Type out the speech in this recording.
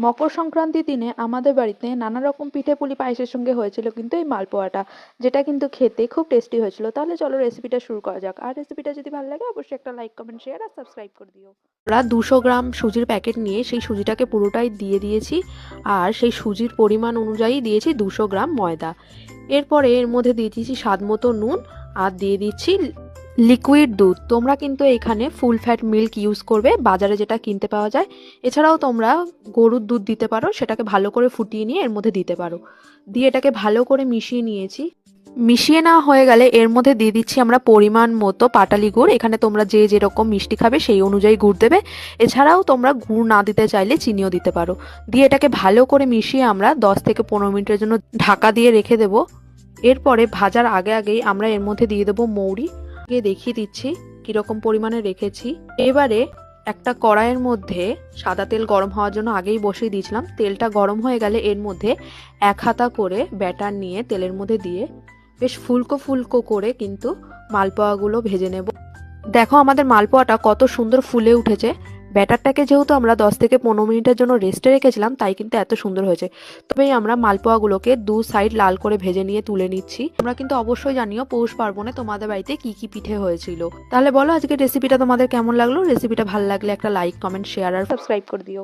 মকর সংক্রান্তির দিনে আমাদের বাড়িতে নানা রকম পিঠে পুলি পায়েসের সঙ্গে হয়েছিল কিন্তু এই মালপোয়াটা, যেটা কিন্তু খেতে খুব টেস্টি হয়েছিল। তাহলে চলো রেসিপিটা শুরু করা যাক। আর রেসিপিটা যদি ভালো লাগে অবশ্যই একটা লাইক কমেন্ট শেয়ার আর সাবস্ক্রাইব করে দিও। আমরা 200 গ্রাম সুজির প্যাকেট নিয়ে সেই সুজিটাকে পুরোটাই দিয়ে দিয়েছি, আর সেই সুজির পরিমাণ অনুযায়ী দিয়েছি 200 গ্রাম ময়দা। এরপরে এর মধ্যে দিয়ে দিয়েছি স্বাদ মতো নুন, আর দিয়ে দিচ্ছি লিকুইড দুধ। তোমরা কিন্তু এখানে ফুল ফ্যাট মিল্ক ইউজ করবে, বাজারে যেটা কিনতে পাওয়া যায়। এছাড়াও তোমরা গরুর দুধ দিতে পারো, সেটাকে ভালো করে ফুটিয়ে নিয়ে এর মধ্যে দিতে পারো। দিয়ে এটাকে ভালো করে মিশিয়ে নিয়েছি। মিশিয়ে নেওয়া হয়ে গেলে এর মধ্যে দিয়ে দিচ্ছি আমরা পরিমাণ মতো পাটালি গুড়। এখানে তোমরা যে যেরকম মিষ্টি খাবে সেই অনুযায়ী গুড় দেবে। এছাড়াও তোমরা গুড় না দিতে চাইলে চিনিও দিতে পারো। দিয়ে এটাকে ভালো করে মিশিয়ে আমরা 10 থেকে 15 মিনিটের জন্য ঢাকা দিয়ে রেখে দেবো। এরপরে ভাজার আগে আগেই আমরা এর মধ্যে দিয়ে দেবো মৌরি। দেখিয়ে দিচ্ছি কিরকম পরিমাণে রেখেছি। এবারে একটা কড়াইয়ের মধ্যে সাদা তেল গরম হওয়ার জন্য আগেই বসিয়ে দিয়েছিলাম। তেলটা গরম হয়ে গেলে এর মধ্যে 1 হাতা করে ব্যাটার নিয়ে তেলের মধ্যে দিয়ে বেশ ফুলকো ফুলকো করে কিন্তু মালপোয়াগুলো ভেজে নেব। দেখো আমাদের মালপোয়াটা কত সুন্দর ফুলে উঠেছে। ব্যাটারটাকে যেহেতু আমরা 10 থেকে 15 মিনিটের জন্য রেস্টে রেখেছিলাম, তাই কিন্তু এত সুন্দর হয়েছে। তবে আমরা মালপোয়াগুলোকে 2 সাইড লাল করে ভেজে নিয়ে তুলে নিচ্ছি। তোমরা কিন্তু অবশ্যই জানিও পৌষ পার্বণে তোমাদের বাড়িতে কি কি পিঠে হয়েছিল। তাহলে বলো আজকে রেসিপিটা তোমাদের কেমন লাগলো। রেসিপিটা ভালো লাগলে একটা লাইক কমেন্ট শেয়ার আর সাবস্ক্রাইব করে দিও।